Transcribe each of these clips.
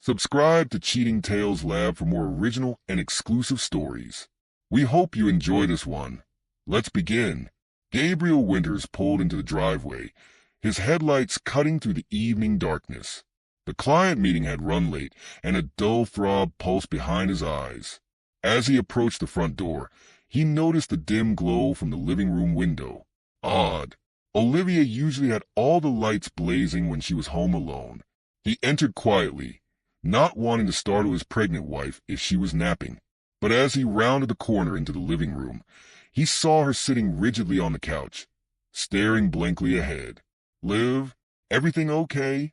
Subscribe to Cheating Tales Lab for more original and exclusive stories. We hope you enjoy this one. Let's begin. Gabriel Winters pulled into the driveway, his headlights cutting through the evening darkness. The client meeting had run late, and a dull throb pulsed behind his eyes. As he approached the front door, he noticed the dim glow from the living room window. Odd. Olivia usually had all the lights blazing when she was home alone. He entered quietly, not wanting to startle his pregnant wife if she was napping. But as he rounded the corner into the living room, he saw her sitting rigidly on the couch, staring blankly ahead. "Liv, everything okay?"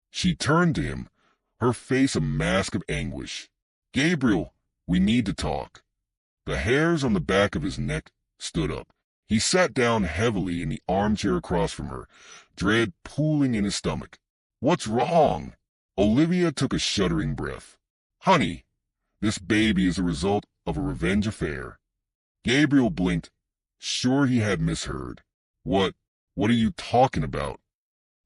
She turned to him, her face a mask of anguish. "Gabriel, we need to talk." The hairs on the back of his neck stood up. He sat down heavily in the armchair across from her, dread pooling in his stomach. "What's wrong?" Olivia took a shuddering breath. "Honey, this baby is the result of a revenge affair." Gabriel blinked, sure he had misheard. What are you talking about?"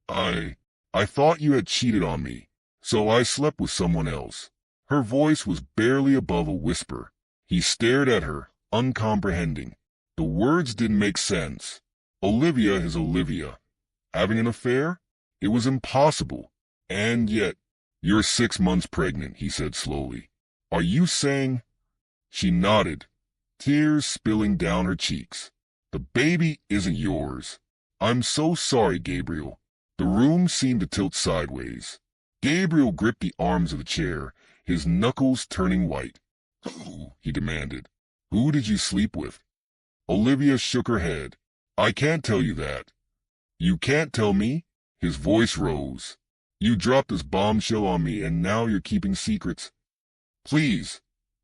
I thought you had cheated on me, so I slept with someone else." Her voice was barely above a whisper. He stared at her, uncomprehending. The words didn't make sense. Olivia is Olivia. Having an affair? It was impossible. And yet, "You're 6 months pregnant," he said slowly. "Are you saying—" She nodded, tears spilling down her cheeks. "The baby isn't yours." "I'm so sorry, Gabriel." The room seemed to tilt sideways. Gabriel gripped the arms of the chair, his knuckles turning white. "Who?" he demanded. "Who did you sleep with?" Olivia shook her head. "I can't tell you that." "You can't tell me?" His voice rose. "You dropped this bombshell on me and now you're keeping secrets. Please,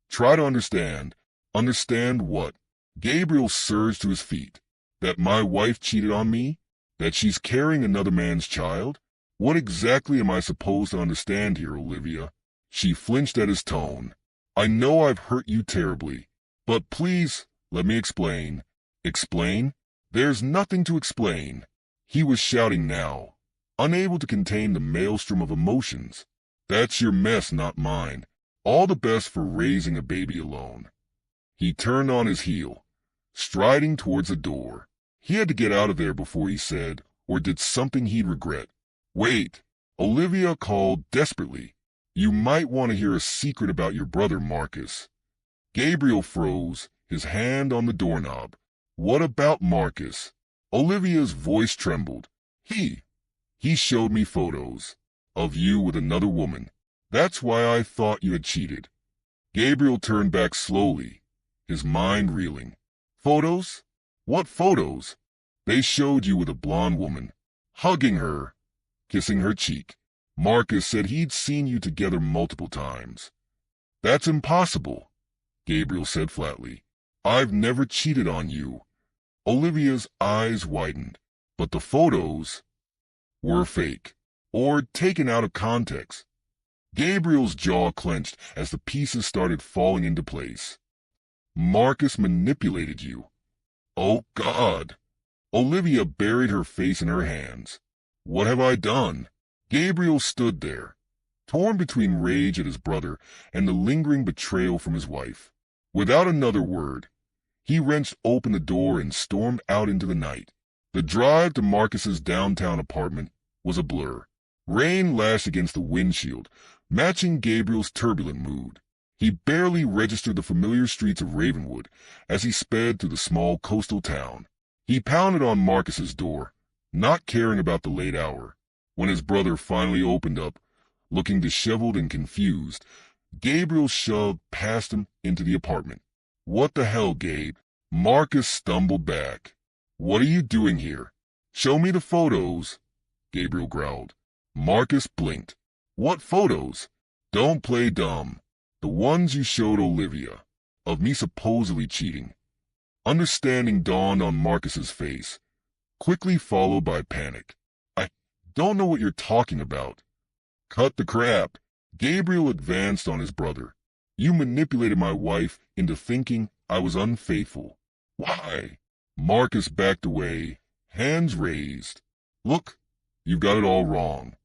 try to understand." "Understand what?" Gabriel surged to his feet. "That my wife cheated on me? That she's carrying another man's child? What exactly am I supposed to understand here, Olivia?" She flinched at his tone. "I know I've hurt you terribly, but please, let me explain." "Explain? There's nothing to explain." He was shouting now, unable to contain the maelstrom of emotions. "That's your mess, not mine. All the best for raising a baby alone." He turned on his heel, striding towards the door. He had to get out of there before he said or did something he'd regret. "Wait," Olivia called desperately. "You might want to hear a secret about your brother, Marcus." Gabriel froze, his hand on the doorknob. "What about Marcus?" Olivia's voice trembled. He showed me photos of you with another woman. That's why I thought you had cheated." Gabriel turned back slowly, his mind reeling. "Photos? What photos?" "They showed you with a blonde woman, hugging her, kissing her cheek. Marcus said he'd seen you together multiple times." "That's impossible," Gabriel said flatly. "I've never cheated on you." Olivia's eyes widened. "But the photos were fake, or taken out of context." Gabriel's jaw clenched as the pieces started falling into place. "Marcus manipulated you." "Oh, God!" Olivia buried her face in her hands. "What have I done?" Gabriel stood there, torn between rage at his brother and the lingering betrayal from his wife. Without another word, he wrenched open the door and stormed out into the night. The drive to Marcus's downtown apartment was a blur. Rain lashed against the windshield, matching Gabriel's turbulent mood. He barely registered the familiar streets of Ravenwood as he sped through the small coastal town. He pounded on Marcus's door, not caring about the late hour. When his brother finally opened up, looking disheveled and confused, Gabriel shoved past him into the apartment. "What the hell, Gabe?" Marcus stumbled back. "What are you doing here?" "Show me the photos," Gabriel growled. Marcus blinked. "What photos?" "Don't play dumb. The ones you showed Olivia, of me supposedly cheating." Understanding dawned on Marcus's face, quickly followed by panic. "I don't know what you're talking about." "Cut the crap." Gabriel advanced on his brother. "You manipulated my wife into thinking I was unfaithful." "Why?" Marcus backed away, hands raised. "Look, you've got it all wrong.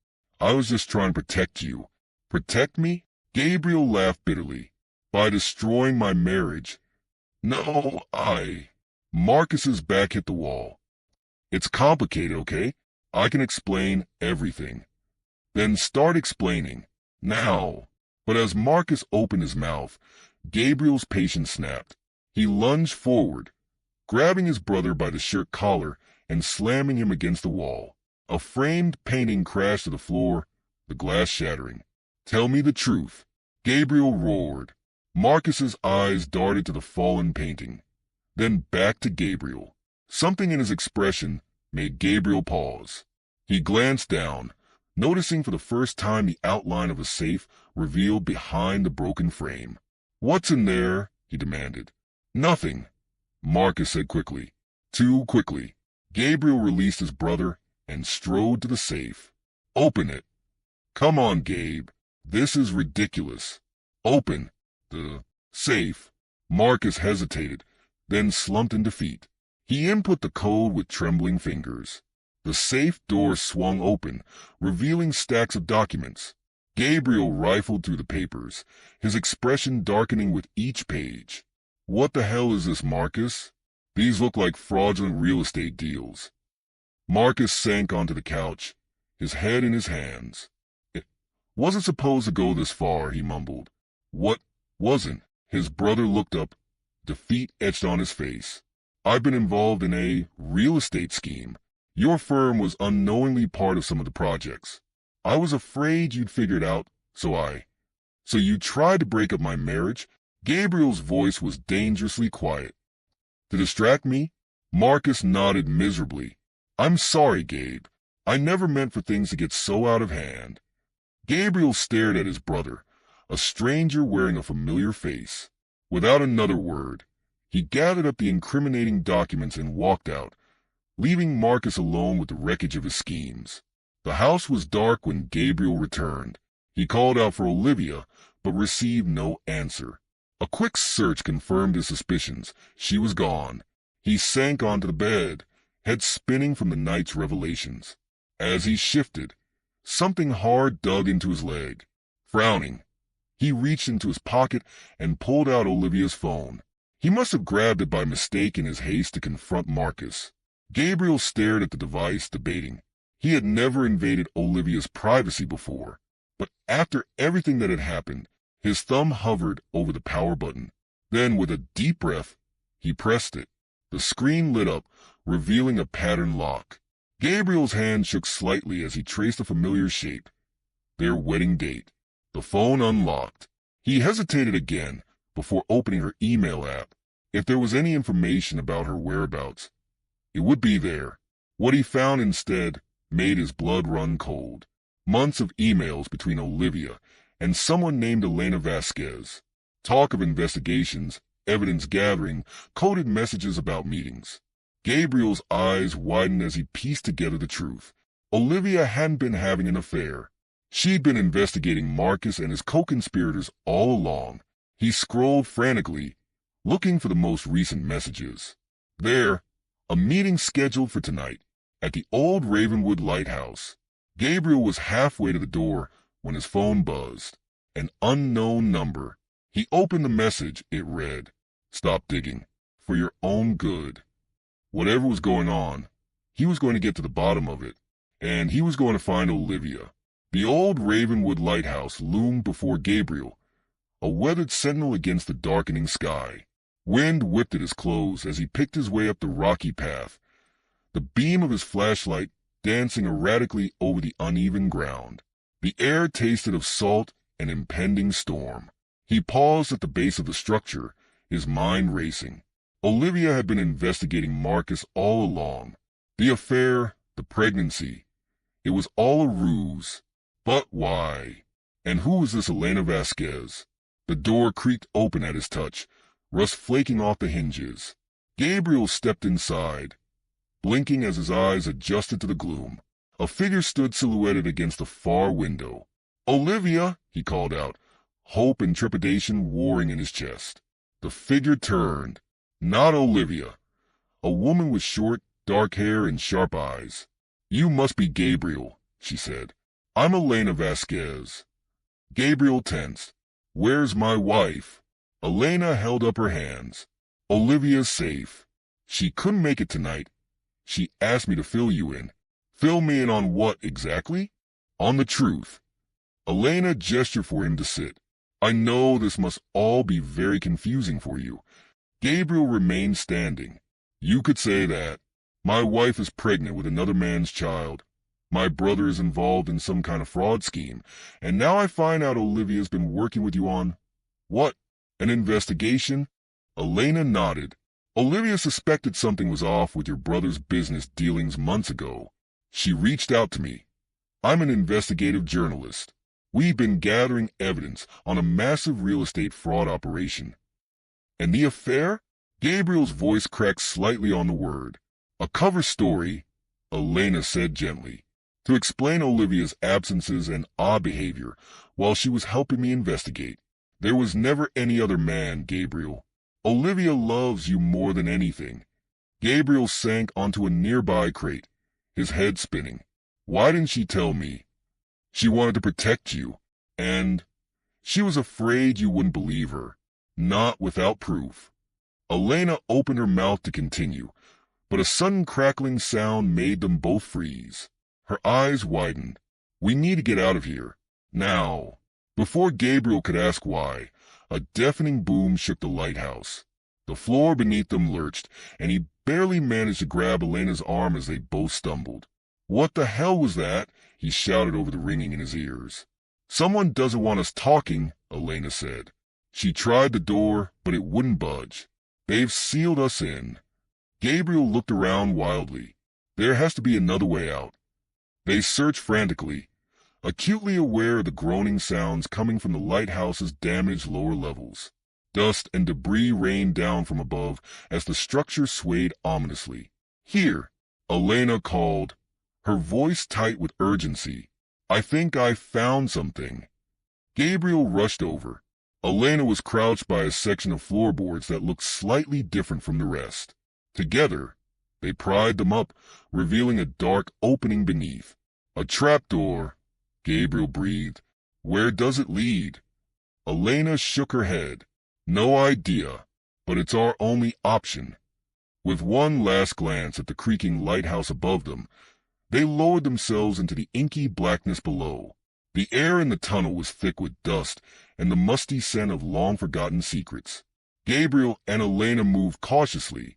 I was just trying to protect you. Protect me? Gabriel laughed bitterly. By destroying my marriage. No, Marcus's back hit the wall. It's complicated, okay? I can explain everything. Then start explaining. Now. But as Marcus opened his mouth, Gabriel's patience snapped. He lunged forward, grabbing his brother by the shirt collar and slamming him against the wall. A framed painting crashed to the floor, the glass shattering. Tell me the truth. Gabriel roared. Marcus's eyes darted to the fallen painting, then back to Gabriel. Something in his expression made Gabriel pause. He glanced down, noticing for the first time the outline of a safe revealed behind the broken frame. What's in there? He demanded. Nothing, Marcus said quickly. Too quickly. Gabriel released his brother and strode to the safe. Open it. Come on, Gabe. This is ridiculous. Open the safe. Marcus hesitated, then slumped in defeat. He input the code with trembling fingers. The safe door swung open, revealing stacks of documents. Gabriel rifled through the papers, his expression darkening with each page. What the hell is this, Marcus? These look like fraudulent real estate deals. Marcus sank onto the couch, his head in his hands. It wasn't supposed to go this far, he mumbled. What wasn't? His brother looked up, defeat etched on his face. I've been involved in a real estate scheme. Your firm was unknowingly part of some of the projects. I was afraid you'd figure it out, So you tried to break up my marriage? Gabriel's voice was dangerously quiet. To distract me? Marcus nodded miserably. I'm sorry, Gabe. I never meant for things to get so out of hand. Gabriel stared at his brother, a stranger wearing a familiar face. Without another word, he gathered up the incriminating documents and walked out, leaving Marcus alone with the wreckage of his schemes. The house was dark when Gabriel returned. He called out for Olivia, but received no answer. A quick search confirmed his suspicions. She was gone. He sank onto the bed, head spinning from the night's revelations. As he shifted, something hard dug into his leg. Frowning, he reached into his pocket and pulled out Olivia's phone. He must have grabbed it by mistake in his haste to confront Marcus. Gabriel stared at the device, debating. He had never invaded Olivia's privacy before, but after everything that had happened, his thumb hovered over the power button. Then, with a deep breath, he pressed it. The screen lit up, revealing a pattern lock. Gabriel's hand shook slightly as he traced a familiar shape. Their wedding date. The phone unlocked. He hesitated again before opening her email app. If there was any information about her whereabouts, it would be there. What he found instead made his blood run cold. Months of emails between Olivia and someone named Elena Vasquez. Talk of investigations, evidence gathering, coded messages about meetings. Gabriel's eyes widened as he pieced together the truth. Olivia hadn't been having an affair. She'd been investigating Marcus and his co-conspirators all along. He scrolled frantically, looking for the most recent messages. There, a meeting scheduled for tonight, at the old Ravenwood Lighthouse. Gabriel was halfway to the door when his phone buzzed. An unknown number. He opened the message. It read, "Stop digging. For your own good." Whatever was going on, he was going to get to the bottom of it, and he was going to find Olivia. The old Ravenwood Lighthouse loomed before Gabriel, a weathered sentinel against the darkening sky. Wind whipped at his clothes as he picked his way up the rocky path, the beam of his flashlight dancing erratically over the uneven ground. The air tasted of salt and impending storm. He paused at the base of the structure, his mind racing. Olivia had been investigating Marcus all along. The affair, the pregnancy, it was all a ruse. But why? And who was this Elena Vasquez? The door creaked open at his touch, rust flaking off the hinges. Gabriel stepped inside, blinking as his eyes adjusted to the gloom. A figure stood silhouetted against the far window. "Olivia!" he called out, hope and trepidation warring in his chest. The figure turned. Not Olivia. A woman with short, dark hair and sharp eyes. "You must be Gabriel," she said. "I'm Elena Vasquez." Gabriel tensed. Where's my wife? Elena held up her hands. Olivia's safe. She couldn't make it tonight. She asked me to fill you in. Fill me in on what exactly? On the truth. Elena gestured for him to sit. I know this must all be very confusing for you. Gabriel remained standing. You could say that. My wife is pregnant with another man's child. My brother is involved in some kind of fraud scheme, and now I find out Olivia's been working with you on... What? An investigation? Elena nodded. Olivia suspected something was off with your brother's business dealings months ago. She reached out to me. I'm an investigative journalist. We've been gathering evidence on a massive real estate fraud operation. And the affair? Gabriel's voice cracked slightly on the word. A cover story, Elena said gently, to explain Olivia's absences and odd behavior while she was helping me investigate. There was never any other man, Gabriel. Olivia loves you more than anything. Gabriel sank onto a nearby crate, his head spinning. Why didn't she tell me? She wanted to protect you, and she was afraid you wouldn't believe her, not without proof. Elena opened her mouth to continue, but a sudden crackling sound made them both freeze. Her eyes widened. We need to get out of here. Now. Before Gabriel could ask why, a deafening boom shook the lighthouse. The floor beneath them lurched, and he barely managed to grab Elena's arm as they both stumbled. What the hell was that? He shouted over the ringing in his ears. Someone doesn't want us talking, Elena said. She tried the door, but it wouldn't budge. They've sealed us in. Gabriel looked around wildly. There has to be another way out. They searched frantically, acutely aware of the groaning sounds coming from the lighthouse's damaged lower levels. Dust and debris rained down from above as the structure swayed ominously. Here, Elena called, her voice tight with urgency. I think I found something. Gabriel rushed over. Elena was crouched by a section of floorboards that looked slightly different from the rest. Together, they pried them up, revealing a dark opening beneath. A trapdoor, Gabriel breathed. Where does it lead? Elena shook her head. No idea, but it's our only option. With one last glance at the creaking lighthouse above them, they lowered themselves into the inky blackness below. The air in the tunnel was thick with dust and the musty scent of long-forgotten secrets. Gabriel and Elena moved cautiously,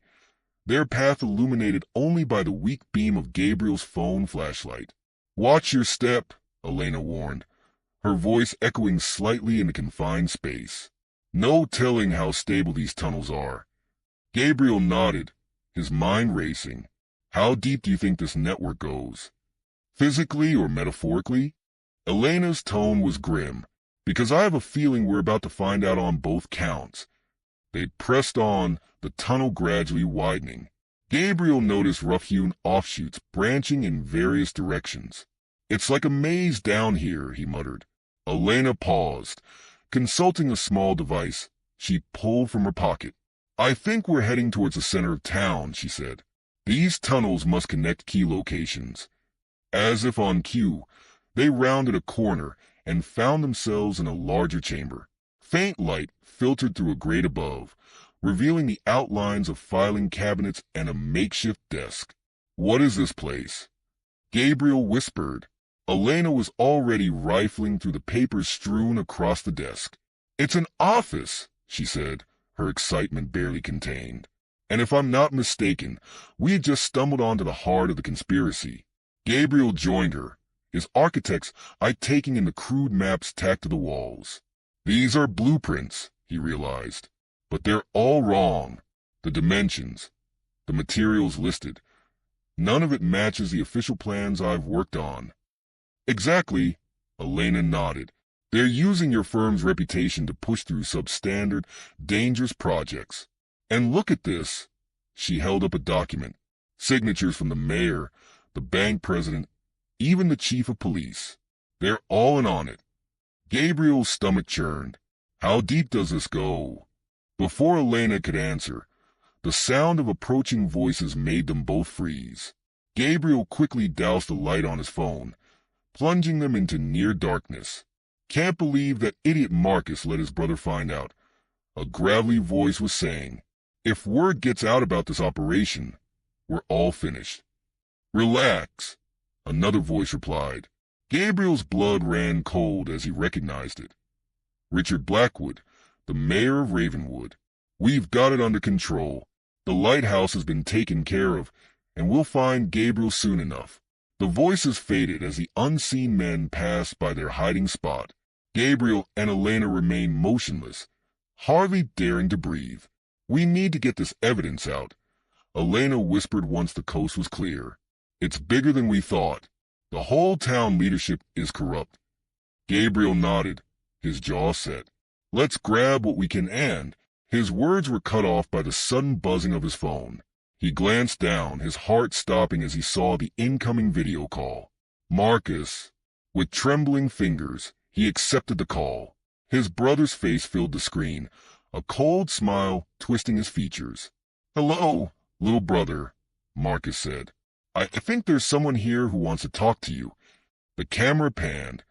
their path illuminated only by the weak beam of Gabriel's phone flashlight. Watch your step, Elena warned, her voice echoing slightly in the confined space. No telling how stable these tunnels are. Gabriel nodded, his mind racing. How deep do you think this network goes? Physically or metaphorically? Elena's tone was grim, because I have a feeling we're about to find out on both counts. They pressed on, the tunnel gradually widening. Gabriel noticed rough-hewn offshoots branching in various directions. It's like a maze down here, he muttered. Elena paused. Consulting a small device, she pulled from her pocket. I think we're heading towards the center of town, she said. These tunnels must connect key locations. As if on cue, they rounded a corner and found themselves in a larger chamber. Faint light filtered through a grate above, revealing the outlines of filing cabinets and a makeshift desk. What is this place? Gabriel whispered. Elena was already rifling through the papers strewn across the desk. It's an office, she said, her excitement barely contained. And if I'm not mistaken, we had just stumbled onto the heart of the conspiracy. Gabriel joined her, his architect's eye taking in the crude maps tacked to the walls. These are blueprints, he realized, but they're all wrong. The dimensions, the materials listed, none of it matches the official plans I've worked on. Exactly, Elena nodded. They're using your firm's reputation to push through substandard, dangerous projects. And look at this. She held up a document. Signatures from the mayor, the bank president, even the chief of police. They're all in on it. Gabriel's stomach churned. How deep does this go? Before Elena could answer, the sound of approaching voices made them both freeze. Gabriel quickly doused the light on his phone, plunging them into near darkness. Can't believe that idiot Marcus let his brother find out. A gravelly voice was saying, if word gets out about this operation, we're all finished. Relax, another voice replied. Gabriel's blood ran cold as he recognized it. Richard Blackwood, the mayor of Ravenwood. We've got it under control. The lighthouse has been taken care of, and we'll find Gabriel soon enough. The voices faded as the unseen men passed by their hiding spot. Gabriel and Elena remained motionless, hardly daring to breathe. We need to get this evidence out, Elena whispered once the coast was clear. It's bigger than we thought. The whole town leadership is corrupt. Gabriel nodded, his jaw set. Let's grab what we can and... His words were cut off by the sudden buzzing of his phone. He glanced down, his heart stopping as he saw the incoming video call. Marcus. With trembling fingers, he accepted the call. His brother's face filled the screen, a cold smile twisting his features. Hello, little brother, Marcus said. I think there's someone here who wants to talk to you. The camera panned,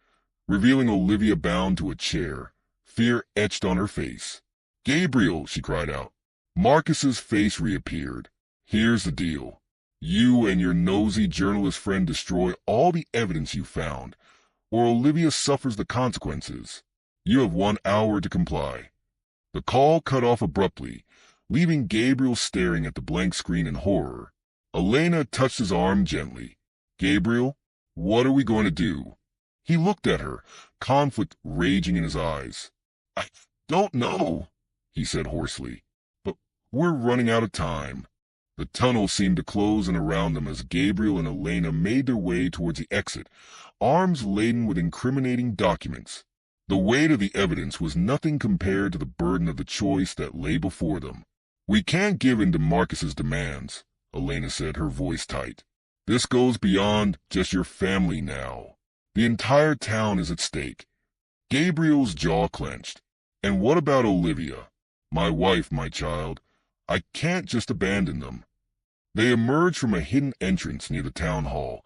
revealing Olivia bound to a chair, fear etched on her face. Gabriel, she cried out. Marcus's face reappeared. Here's the deal. You and your nosy journalist friend destroy all the evidence you found, or Olivia suffers the consequences. You have 1 hour to comply. The call cut off abruptly, leaving Gabriel staring at the blank screen in horror. Elena touched his arm gently. Gabriel, what are we going to do? He looked at her, conflict raging in his eyes. I don't know, he said hoarsely, but we're running out of time. The tunnel seemed to close in around them as Gabriel and Elena made their way towards the exit, arms laden with incriminating documents. The weight of the evidence was nothing compared to the burden of the choice that lay before them. We can't give in to Marcus's demands, Elena said, her voice tight. This goes beyond just your family now. The entire town is at stake. Gabriel's jaw clenched. And what about Olivia? My wife, my child. I can't just abandon them. They emerged from a hidden entrance near the town hall,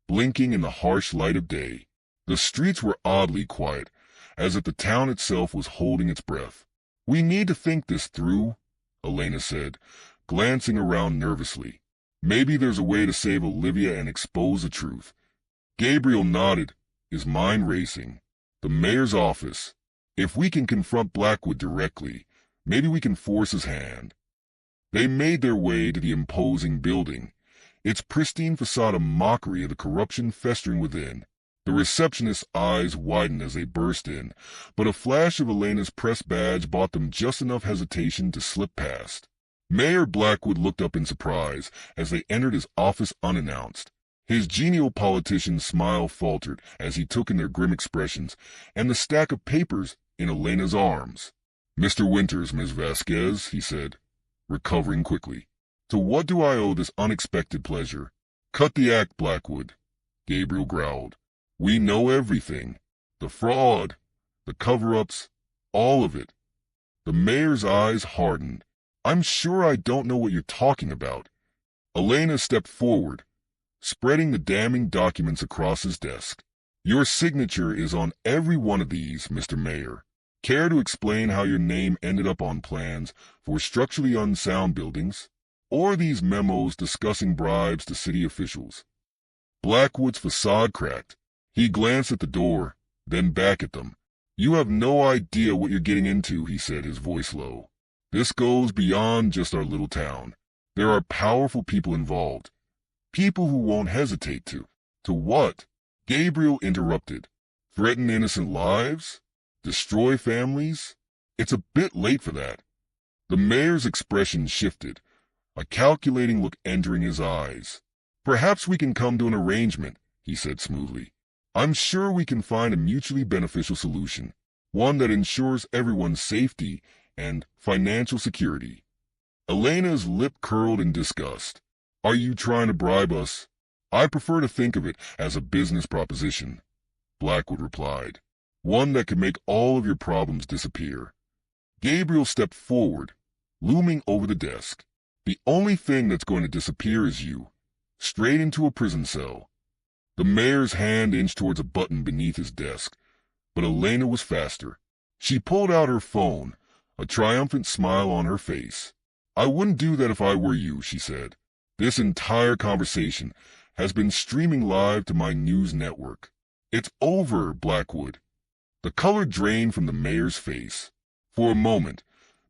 blinking in the harsh light of day. The streets were oddly quiet, as if the town itself was holding its breath. We need to think this through, Elena said, glancing around nervously. Maybe there's a way to save Olivia and expose the truth. Gabriel nodded, his mind racing. The mayor's office. If we can confront Blackwood directly, maybe we can force his hand. They made their way to the imposing building, its pristine facade a mockery of the corruption festering within. The receptionist's eyes widened as they burst in, but a flash of Elena's press badge bought them just enough hesitation to slip past. Mayor Blackwood looked up in surprise as they entered his office unannounced. His genial politician's smile faltered as he took in their grim expressions and the stack of papers in Elena's arms. Mr. Winters, Ms. Vasquez, he said, recovering quickly. To what do I owe this unexpected pleasure? Cut the act, Blackwood, Gabriel growled. We know everything. The fraud, the cover-ups, all of it. The mayor's eyes hardened. I'm sure I don't know what you're talking about. Elena stepped forward, spreading the damning documents across his desk. Your signature is on every one of these, Mr. Mayor. Care to explain how your name ended up on plans for structurally unsound buildings, or these memos discussing bribes to city officials? Blackwood's facade cracked. He glanced at the door, then back at them. You have no idea what you're getting into, he said, his voice low. This goes beyond just our little town. There are powerful people involved. People who won't hesitate to. To what? Gabriel interrupted. Threaten innocent lives? Destroy families? It's a bit late for that. The mayor's expression shifted, a calculating look entering his eyes. Perhaps we can come to an arrangement, he said smoothly. I'm sure we can find a mutually beneficial solution, one that ensures everyone's safety and financial security. Elena's lip curled in disgust. Are you trying to bribe us? I prefer to think of it as a business proposition, Blackwood replied. One that could make all of your problems disappear. Gabriel stepped forward, looming over the desk. The only thing that's going to disappear is you, straight into a prison cell. The mayor's hand inched towards a button beneath his desk, but Elena was faster. She pulled out her phone, a triumphant smile on her face. "I wouldn't do that if I were you," she said. "This entire conversation has been streaming live to my news network. It's over, Blackwood." The color drained from the mayor's face. For a moment,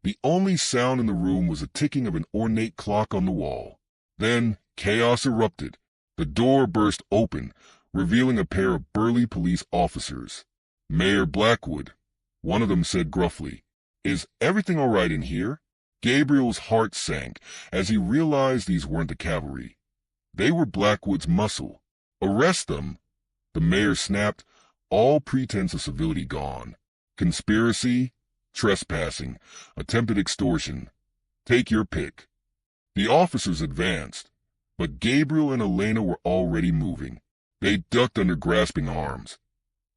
the only sound in the room was the ticking of an ornate clock on the wall. Then chaos erupted. The door burst open, revealing a pair of burly police officers. "Mayor Blackwood," one of them said gruffly. "Is everything all right in here?" Gabriel's heart sank as he realized these weren't the cavalry. They were Blackwood's muscle. "Arrest them," the mayor snapped, all pretense of civility gone. "Conspiracy, trespassing, attempted extortion. Take your pick." The officers advanced, but Gabriel and Elena were already moving. They ducked under grasping arms,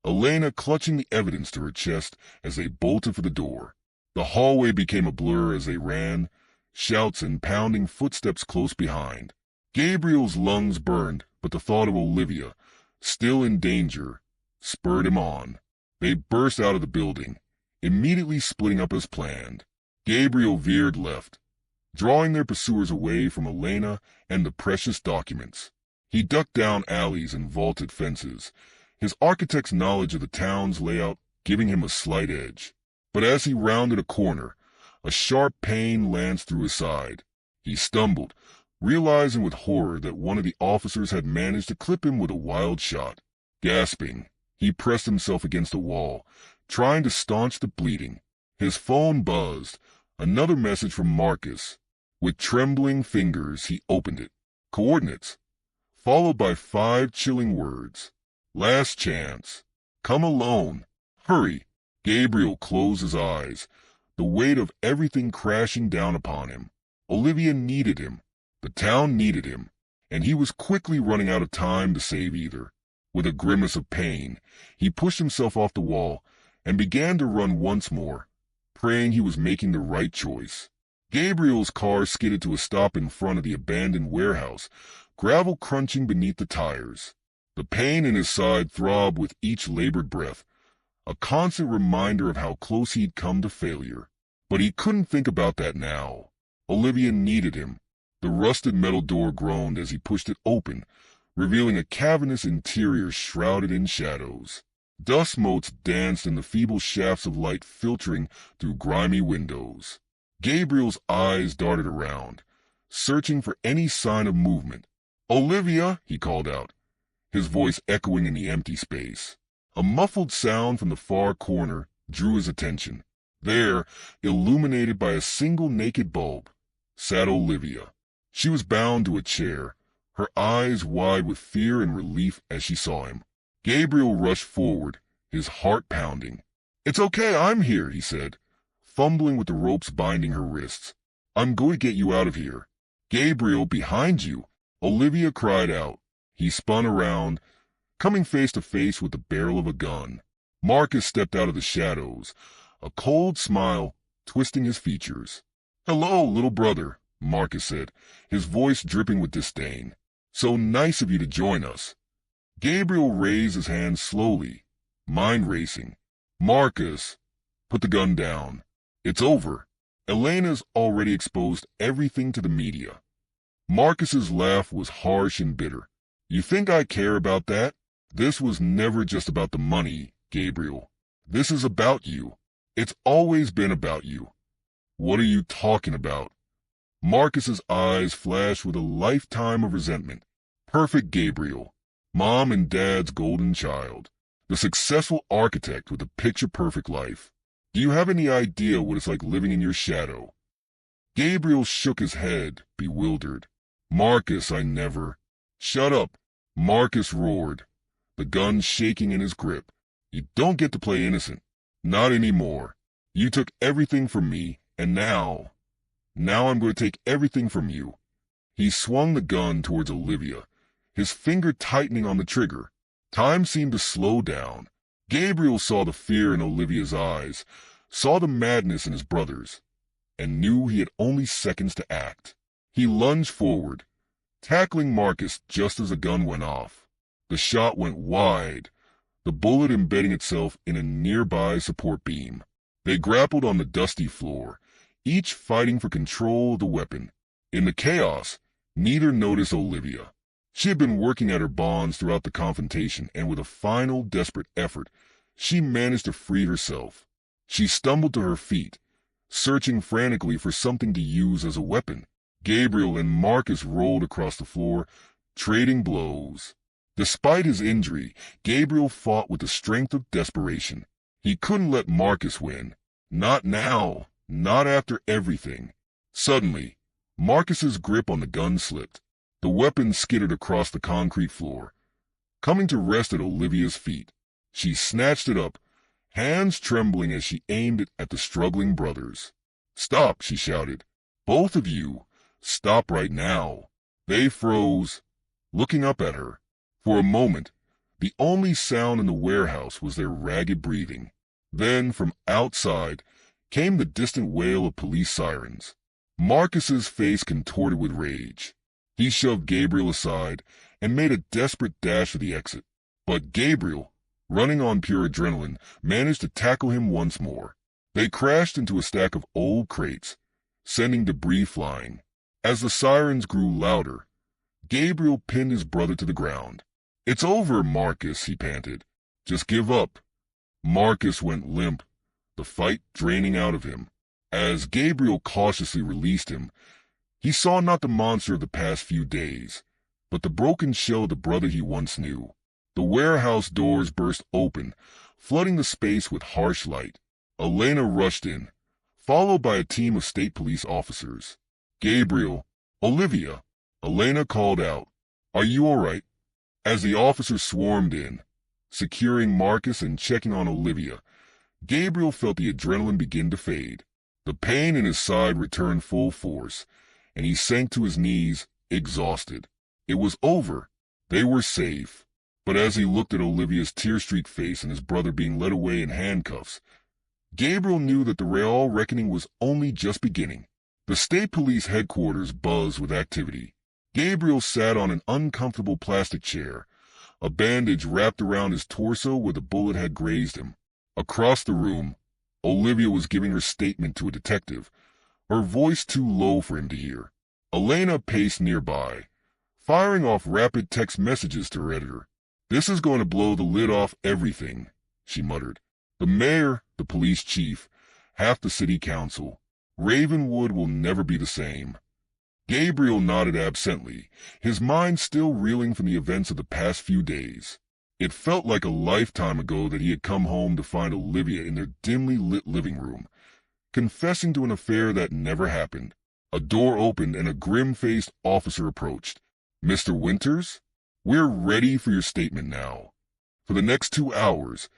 Elena clutching the evidence to her chest as they bolted for the door. The hallway became a blur as they ran, shouts and pounding footsteps close behind. Gabriel's lungs burned, but the thought of Olivia, still in danger, spurred him on. They burst out of the building, immediately splitting up as planned. Gabriel veered left, drawing their pursuers away from Elena and the precious documents. He ducked down alleys and vaulted fences, his architect's knowledge of the town's layout giving him a slight edge. But as he rounded a corner, a sharp pain lanced through his side. He stumbled, realizing with horror that one of the officers had managed to clip him with a wild shot. Gasping, he pressed himself against a wall, trying to staunch the bleeding. His phone buzzed, another message from Marcus. With trembling fingers, he opened it. Coordinates, followed by 5 chilling words. "Last chance. Come alone. Hurry." Gabriel closed his eyes, the weight of everything crashing down upon him. Olivia needed him. The town needed him, and he was quickly running out of time to save either. With a grimace of pain, he pushed himself off the wall and began to run once more, praying he was making the right choice. Gabriel's car skidded to a stop in front of the abandoned warehouse, gravel crunching beneath the tires. The pain in his side throbbed with each labored breath, a constant reminder of how close he'd come to failure. But he couldn't think about that now. Olivia needed him. The rusted metal door groaned as he pushed it open, revealing a cavernous interior shrouded in shadows. Dust motes danced in the feeble shafts of light filtering through grimy windows. Gabriel's eyes darted around, searching for any sign of movement. "Olivia," he called out, his voice echoing in the empty space. A muffled sound from the far corner drew his attention. There, illuminated by a single naked bulb, sat Olivia. She was bound to a chair, her eyes wide with fear and relief as she saw him. Gabriel rushed forward, his heart pounding. "It's okay, I'm here," he said, fumbling with the ropes binding her wrists. "I'm going to get you out of here." "Gabriel, behind you!" Olivia cried out. He spun around, coming face to face with the barrel of a gun. Marcus stepped out of the shadows, a cold smile twisting his features. "Hello, little brother," Marcus said, his voice dripping with disdain. "So nice of you to join us." Gabriel raised his hand slowly, mind racing. "Marcus, put the gun down. It's over. Elena's already exposed everything to the media." Marcus's laugh was harsh and bitter. "You think I care about that? This was never just about the money, Gabriel. This is about you. It's always been about you." "What are you talking about?" Marcus's eyes flashed with a lifetime of resentment. Perfect Gabriel, Mom and Dad's golden child, the successful architect with a picture-perfect life. Do you have any idea what it's like living in your shadow? Gabriel shook his head, bewildered. "Marcus, I never—" "Shut up," Marcus roared, the gun shaking in his grip. "You don't get to play innocent. Not anymore. You took everything from me, and now I'm going to take everything from you." He swung the gun towards Olivia, his finger tightening on the trigger. Time seemed to slow down. Gabriel saw the fear in Olivia's eyes, saw the madness in his brother's, and knew he had only seconds to act. He lunged forward, tackling Marcus just as the gun went off. The shot went wide, the bullet embedding itself in a nearby support beam. They grappled on the dusty floor, each fighting for control of the weapon. In the chaos, neither noticed Olivia. She had been working at her bonds throughout the confrontation, and with a final desperate effort, she managed to free herself. She stumbled to her feet, searching frantically for something to use as a weapon. Gabriel and Marcus rolled across the floor, trading blows. Despite his injury, Gabriel fought with the strength of desperation. He couldn't let Marcus win. Not now. Not after everything. Suddenly, Marcus's grip on the gun slipped. The weapon skittered across the concrete floor, coming to rest at Olivia's feet. She snatched it up, hands trembling as she aimed it at the struggling brothers. "Stop," she shouted. "Both of you, stop right now." They froze, looking up at her. For a moment, the only sound in the warehouse was their ragged breathing. Then, from outside, came the distant wail of police sirens. Marcus's face contorted with rage. He shoved Gabriel aside and made a desperate dash for the exit. But Gabriel, running on pure adrenaline, managed to tackle him once more. They crashed into a stack of old crates, sending debris flying. As the sirens grew louder, Gabriel pinned his brother to the ground. "It's over, Marcus," he panted. "Just give up." Marcus went limp, the fight draining out of him. As Gabriel cautiously released him, he saw not the monster of the past few days, but the broken shell of the brother he once knew. The warehouse doors burst open, flooding the space with harsh light. Elena rushed in, followed by a team of state police officers. "Gabriel, Olivia," Elena called out. "Are you all right?" As the officers swarmed in, securing Marcus and checking on Olivia, Gabriel felt the adrenaline begin to fade. The pain in his side returned full force, and he sank to his knees, exhausted. It was over. They were safe. But as he looked at Olivia's tear-streaked face and his brother being led away in handcuffs, Gabriel knew that the real reckoning was only just beginning. The state police headquarters buzzed with activity. Gabriel sat on an uncomfortable plastic chair, a bandage wrapped around his torso where the bullet had grazed him. Across the room, Olivia was giving her statement to a detective, her voice too low for him to hear. Elena paced nearby, firing off rapid text messages to her editor. "This is going to blow the lid off everything," she muttered. "The mayor, the police chief, half the city council. Ravenwood will never be the same." Gabriel nodded absently, his mind still reeling from the events of the past few days. It felt like a lifetime ago that he had come home to find Olivia in their dimly lit living room, confessing to an affair that never happened. A door opened and a grim-faced officer approached. "Mr. Winters, we're ready for your statement now." For the next 2 hours,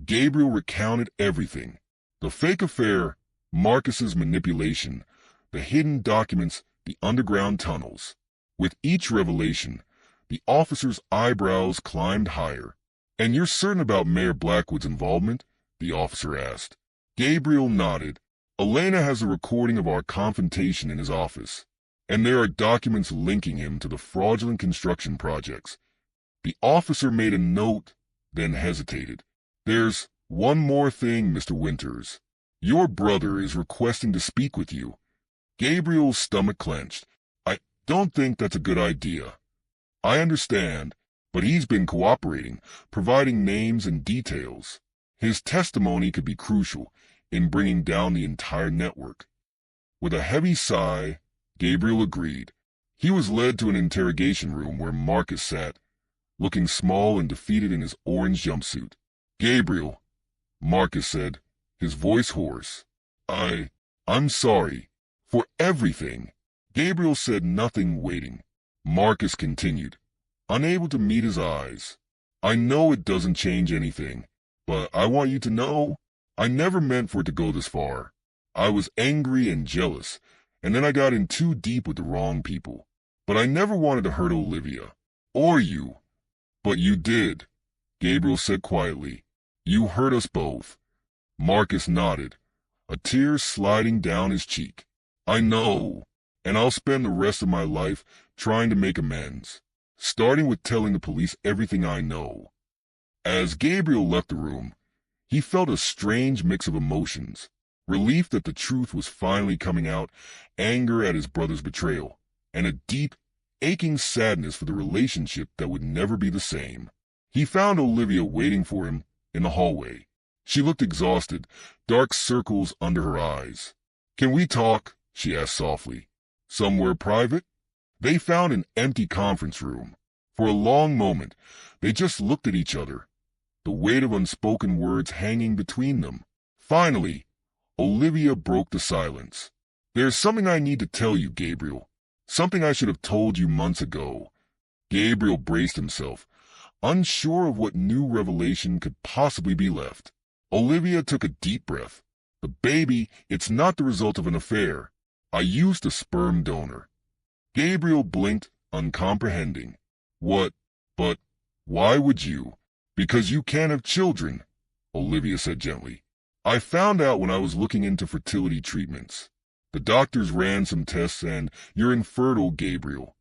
Gabriel recounted everything. The fake affair, Marcus's manipulation, the hidden documents, the underground tunnels. With each revelation, the officer's eyebrows climbed higher. "And you're certain about Mayor Blackwood's involvement?" the officer asked. Gabriel nodded. "Elena has a recording of our confrontation in his office, and there are documents linking him to the fraudulent construction projects." The officer made a note, then hesitated. "There's one more thing, Mr. Winters. Your brother is requesting to speak with you." Gabriel's stomach clenched. "I don't think that's a good idea. I understand, but he's been cooperating, providing names and details. His testimony could be crucial in bringing down the entire network." With a heavy sigh, Gabriel agreed. He was led to an interrogation room where Marcus sat, looking small and defeated in his orange jumpsuit. "Gabriel," Marcus said, his voice hoarse. I'm sorry. For everything." Gabriel said nothing, waiting. Marcus continued, unable to meet his eyes. "I know it doesn't change anything, but I want you to know I never meant for it to go this far. I was angry and jealous, and then I got in too deep with the wrong people. But I never wanted to hurt Olivia, or you." "But you did," Gabriel said quietly. "You hurt us both." Marcus nodded, a tear sliding down his cheek. "I know, and I'll spend the rest of my life trying to make amends, starting with telling the police everything I know." As Gabriel left the room, he felt a strange mix of emotions. Relief that the truth was finally coming out, anger at his brother's betrayal, and a deep, aching sadness for the relationship that would never be the same. He found Olivia waiting for him in the hallway. She looked exhausted, dark circles under her eyes. "Can we talk?" she asked softly. "Somewhere private?" They found an empty conference room. For a long moment, they just looked at each other, the weight of unspoken words hanging between them. Finally, Olivia broke the silence. "There's something I need to tell you, Gabriel. Something I should have told you months ago." Gabriel braced himself, unsure of what new revelation could possibly be left. Olivia took a deep breath. "The baby, it's not the result of an affair. I used a sperm donor." Gabriel blinked, uncomprehending. "What? But why would you?" "Because you can't have children," Olivia said gently. "I found out when I was looking into fertility treatments. The doctors ran some tests and you're infertile, Gabriel."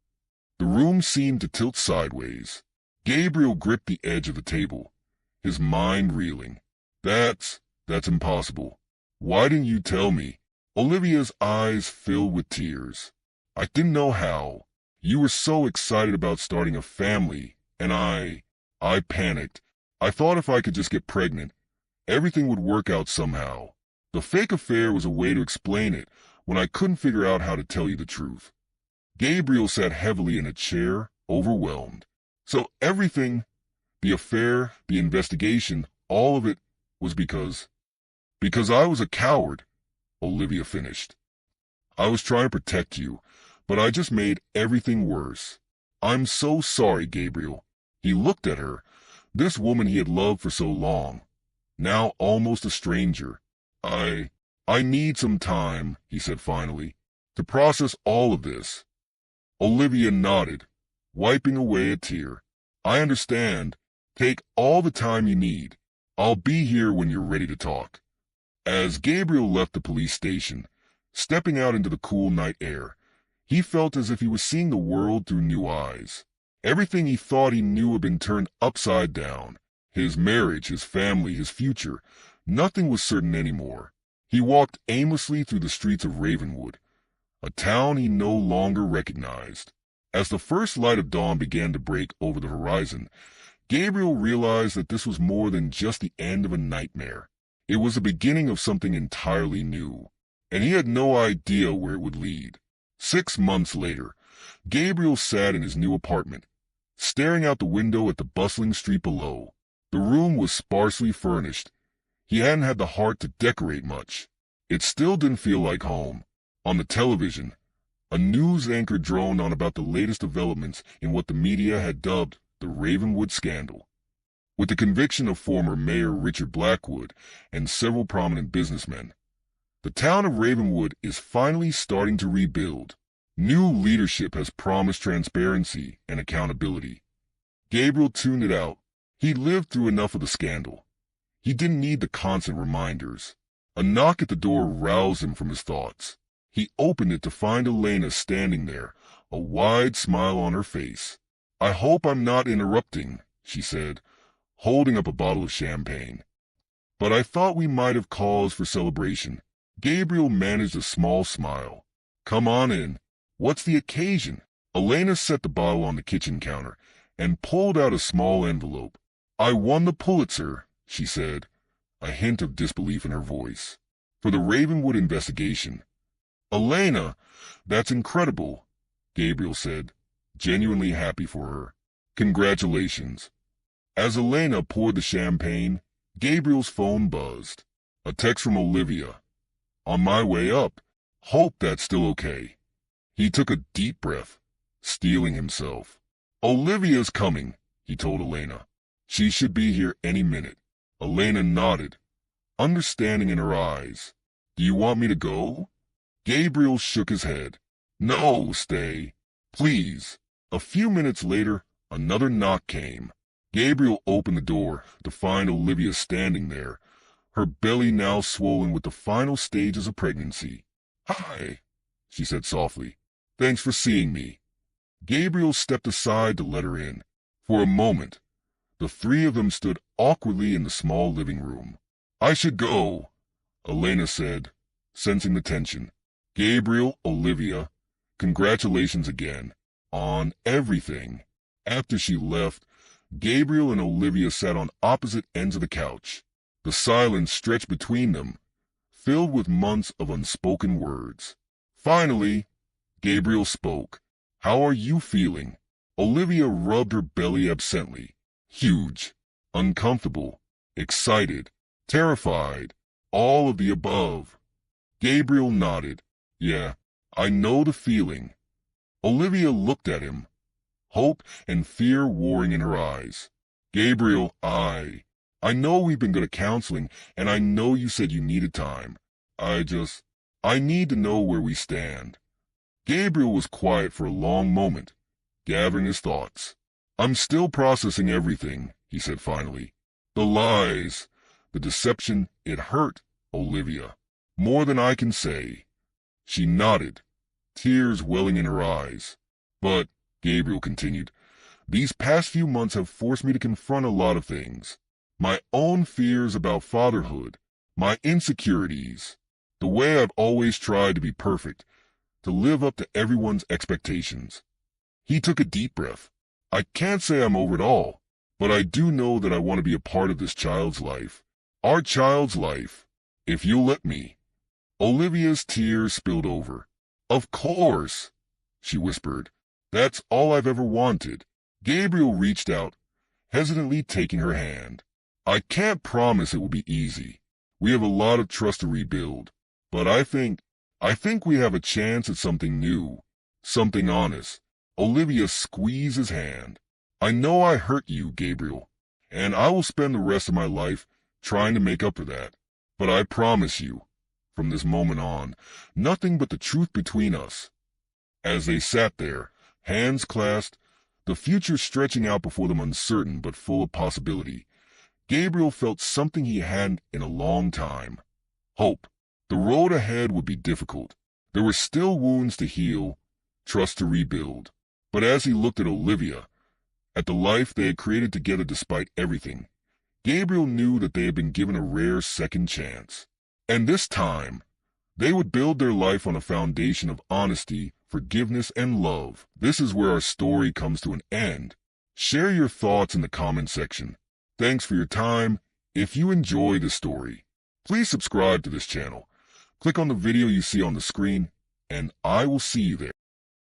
The room seemed to tilt sideways. Gabriel gripped the edge of the table, his mind reeling. That's impossible. Why didn't you tell me?" Olivia's eyes filled with tears. "I didn't know how. You were so excited about starting a family, and I panicked. I thought if I could just get pregnant, everything would work out somehow. The fake affair was a way to explain it when I couldn't figure out how to tell you the truth." Gabriel sat heavily in a chair, overwhelmed. "So everything, the affair, the investigation, all of it was because I was a coward," Olivia finished. "I was trying to protect you, but I just made everything worse. I'm so sorry, Gabriel." He looked at her, this woman he had loved for so long, now almost a stranger. I need some time," he said finally, "to process all of this." Olivia nodded, wiping away a tear. "I understand. Take all the time you need. I'll be here when you're ready to talk." As Gabriel left the police station, stepping out into the cool night air, he felt as if he was seeing the world through new eyes. Everything he thought he knew had been turned upside down. His marriage, his family, his future. Nothing was certain anymore. He walked aimlessly through the streets of Ravenwood, a town he no longer recognized. As the first light of dawn began to break over the horizon, Gabriel realized that this was more than just the end of a nightmare. It was the beginning of something entirely new, and he had no idea where it would lead. 6 months later, Gabriel sat in his new apartment, staring out the window at the bustling street below. The room was sparsely furnished. He hadn't had the heart to decorate much. It still didn't feel like home. On the television, a news anchor droned on about the latest developments in what the media had dubbed the Ravenwood scandal. With the conviction of former Mayor Richard Blackwood and several prominent businessmen, the town of Ravenwood is finally starting to rebuild. New leadership has promised transparency and accountability. Gabriel tuned it out. He'd lived through enough of the scandal. He didn't need the constant reminders. A knock at the door roused him from his thoughts. He opened it to find Elena standing there, a wide smile on her face. "I hope I'm not interrupting," she said, holding up a bottle of champagne. "But I thought we might have cause for celebration." Gabriel managed a small smile. "Come on in. What's the occasion?" Elena set the bottle on the kitchen counter and pulled out a small envelope. "I won the Pulitzer," she said, a hint of disbelief in her voice, "for the Ravenwood investigation." "Elena, that's incredible," Gabriel said, genuinely happy for her. "Congratulations." As Elena poured the champagne, Gabriel's phone buzzed. A text from Olivia. "On my way up. Hope that's still okay." He took a deep breath, steeling himself. "Olivia's coming," he told Elena. "She should be here any minute." Elena nodded, understanding in her eyes. "Do you want me to go?" Gabriel shook his head. "No, stay. Please." A few minutes later, another knock came. Gabriel opened the door to find Olivia standing there, her belly now swollen with the final stages of pregnancy. "Hi," she said softly. "Thanks for seeing me." Gabriel stepped aside to let her in. For a moment, the three of them stood awkwardly in the small living room. "I should go," Elena said, sensing the tension. "Gabriel, Olivia, congratulations again on everything." After she left, Gabriel and Olivia sat on opposite ends of the couch. The silence stretched between them, filled with months of unspoken words. Finally, Gabriel spoke. "How are you feeling?" Olivia rubbed her belly absently. "Huge, uncomfortable, excited, terrified, all of the above." Gabriel nodded. "Yeah, I know the feeling." Olivia looked at him, hope and fear warring in her eyes. "Gabriel, I know we've been good at counseling, and I know you said you needed time. I need to know where we stand." Gabriel was quiet for a long moment, gathering his thoughts. "I'm still processing everything," he said finally. "The lies, the deception, it hurt, Olivia, more than I can say." She nodded, tears welling in her eyes. "But," Gabriel continued, "these past few months have forced me to confront a lot of things. My own fears about fatherhood, my insecurities, the way I've always tried to be perfect, to live up to everyone's expectations." He took a deep breath. "I can't say I'm over it all, but I do know that I want to be a part of this child's life. Our child's life, if you'll let me." Olivia's tears spilled over. "Of course," she whispered. "That's all I've ever wanted." Gabriel reached out, hesitantly taking her hand. "I can't promise it will be easy. We have a lot of trust to rebuild, but I think we have a chance at something new, something honest." Olivia squeezed his hand. "I know I hurt you, Gabriel, and I will spend the rest of my life trying to make up for that. But I promise you, from this moment on, nothing but the truth between us." As they sat there, hands clasped, the future stretching out before them uncertain but full of possibility, Gabriel felt something he hadn't in a long time. Hope. The road ahead would be difficult. There were still wounds to heal, trust to rebuild. But as he looked at Olivia, at the life they had created together despite everything, Gabriel knew that they had been given a rare second chance. And this time, they would build their life on a foundation of honesty, forgiveness, and love. This is where our story comes to an end. Share your thoughts in the comment section. Thanks for your time. If you enjoy this story, please subscribe to this channel. Click on the video you see on the screen, and I will see you there.